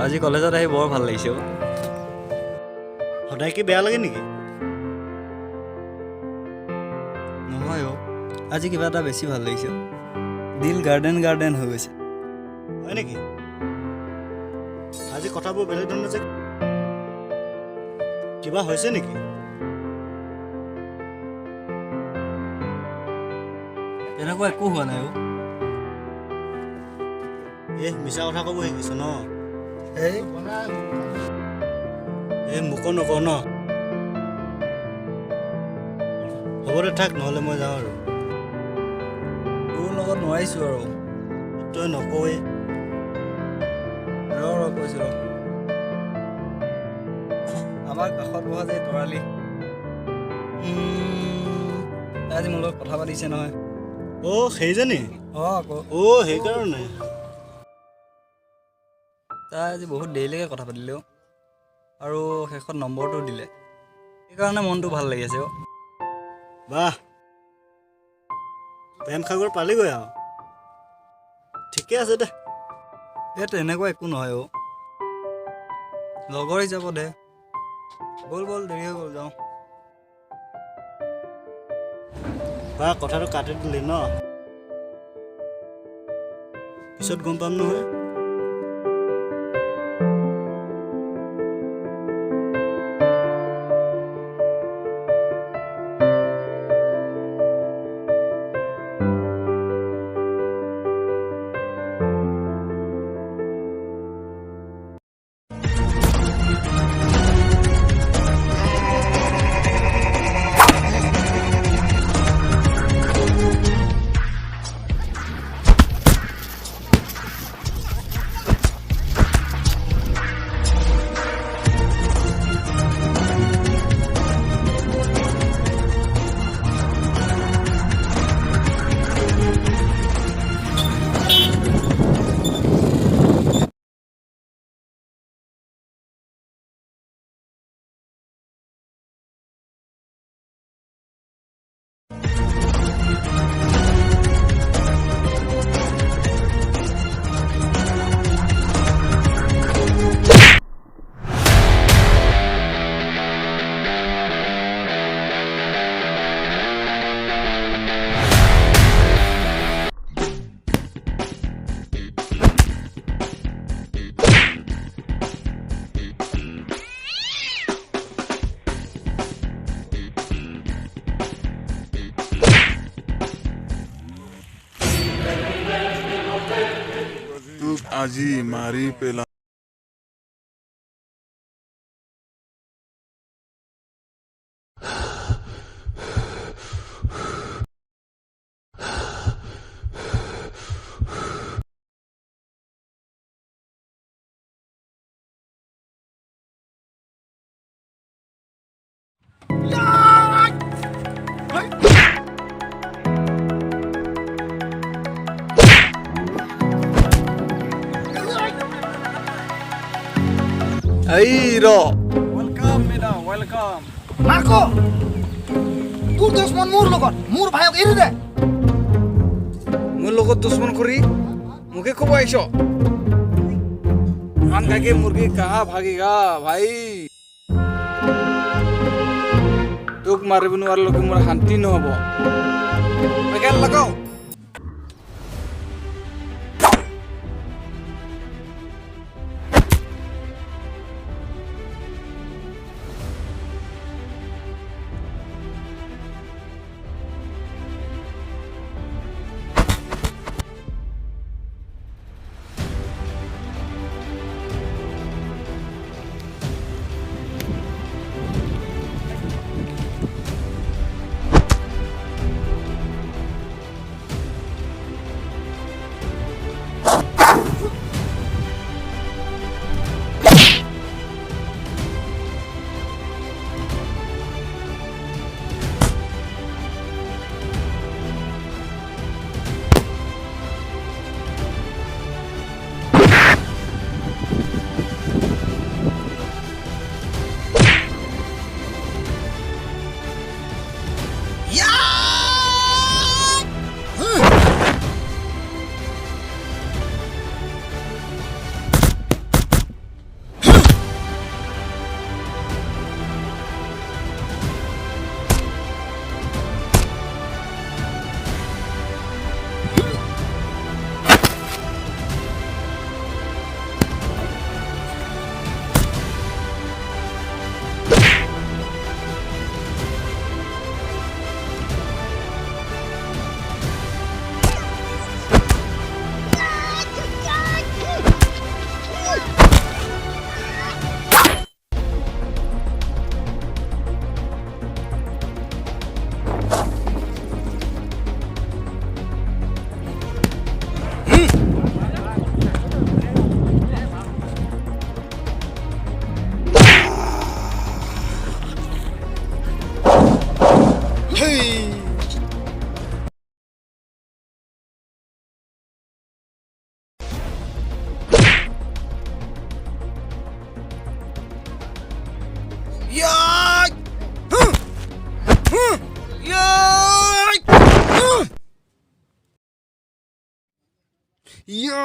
আজি কলেজত আহি বৰ ভাল লাগিছে সদায় কি বেয়া লাগে নেকি? নহয় আজি কিবা এটা বেছি ভাল লাগিছে দিল গাৰ্ডেন গাৰ্ডেন হৈ গৈছে হয় নেকি? আজি কথাবোৰ বেলেগ ধৰণৰ যে কিবা হৈছে নেকি? তেনেকুৱা একো হোৱা নাই মিছা কথা ক'ব শিকিছ ন? মোকো নকওঁ ন? হ'ব দে থাক, নহ'লে মই যাওঁ আৰু। তোৰ লগত নোৱাৰিছোঁ আৰু তই নকওঁৱেই। কৈছোঁ আমাৰ কাষত বহা যে তৰালি তাই আজি মোৰ লগত কথা পাতিছে নহয়। সেইজনী? আকৌ সেইকাৰণে তাই আজি বহুত দেৰিলৈকে কথা পাতিলে আৰু শেষত নম্বৰটো দিলে, সেইকাৰণে মনটো ভাল লাগি আছে বাহ, প্ৰেম সাগৰ পালিগৈ আৰু। ঠিকে আছে দে। তেনেকুৱা একো নহয় লগৰ হিচাপত দে। ব'ল দেৰি হৈ গ'ল, যাওঁ। কথাটো কাটি দিলি ন? পিছত গম পাম নহয়। আজি মাৰি পেলা ৱেলকাম। মাৰ্কো, তোৰ দুশ্মন মোৰ লগত, মোৰ ভাইক এৰি দে। মোৰ লগত দুশ্মন কৰি মোকে ক'ব আহিছ? ধান খাকে মুৰ্গী কাহা ভাগেগা ভাই। তোক মাৰিব নোৱাৰিলৈকে মোৰ শান্তি নহ'ব। লগাও। ইয়া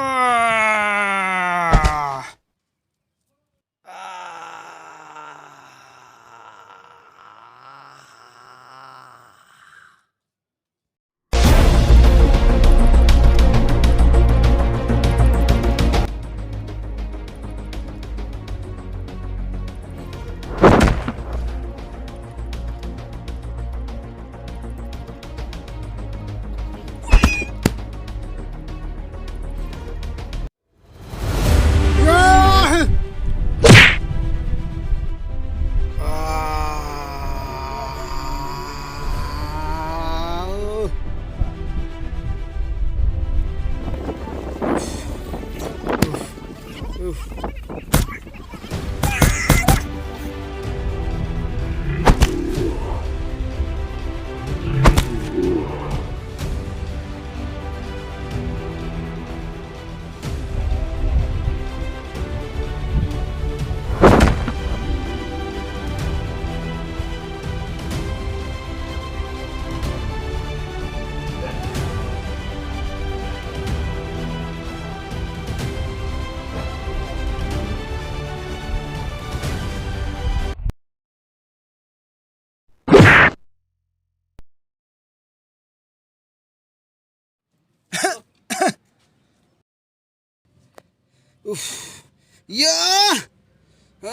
ইয়া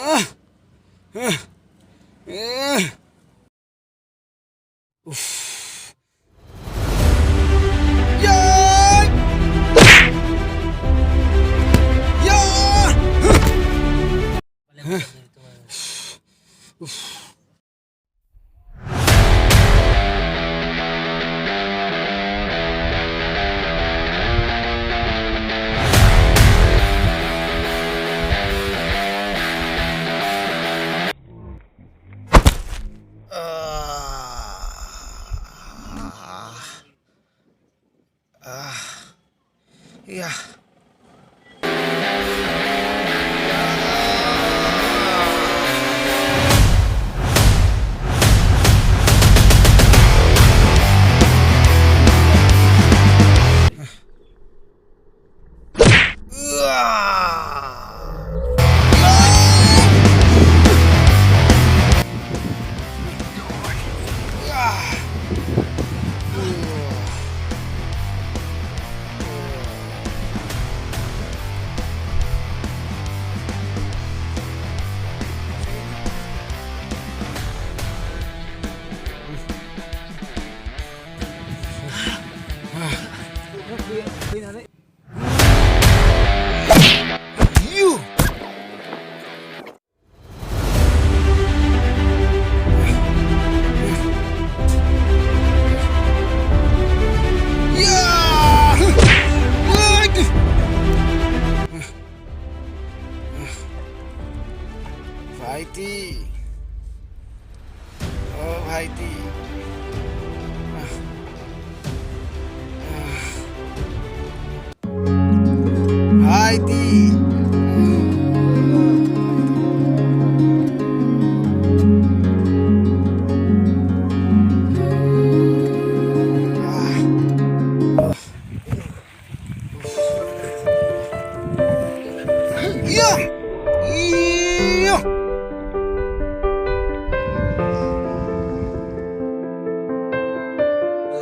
ইয়া You! ভাইটি ও ভাইটি ভাইটি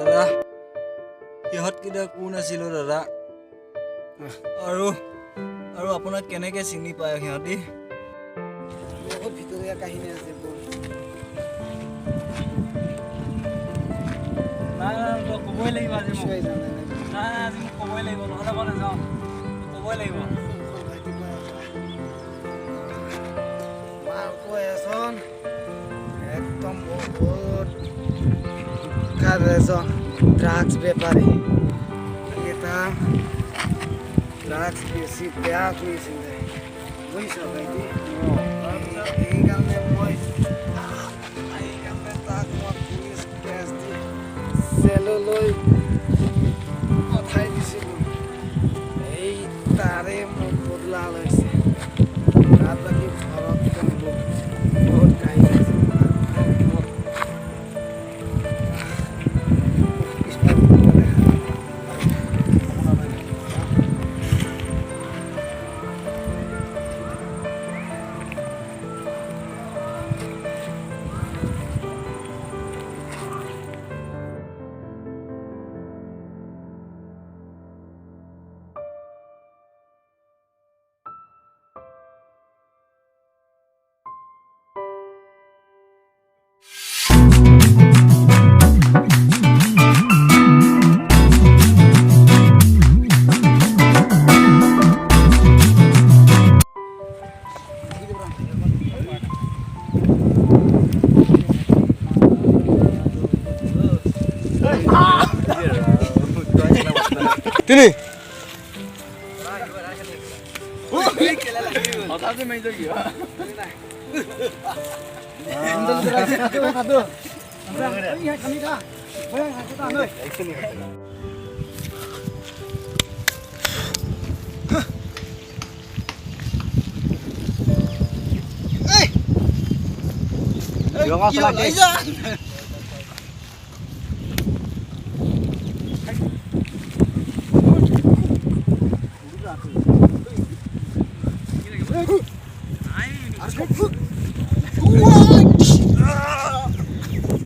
দাদা সিহঁতকেইটা কোন আছিল দাদা আৰু আৰু আপোনাক কেনেকৈ চিনি পায় সিহঁতি বহুত ভিতৰীয়া কাহিনী আছে বোৰ নাই নাই তই ক'বই লাগিব আজি মোক নিশ্চয় জানে নাই নাই নাই আজি মোক ক'বই লাগিব নহ'লে মই নাযাওঁ ক'বই লাগিব মাৰ কৈ এজন একদম বহুত কাৰ এজন ড্ৰাগস বেপাৰী এটা ড্ৰাগস বেশি বেয়া কৰিছিলে বুজিছ ভাইটি এইকাৰণে মই তাক মই পুলিচ কেছ দি জেললৈ পঠাই দিছিলোঁ এই তাৰে মোক বদলা লৈছে তাত বাকী ঘৰত বহুত কাহিনী আছে তিনি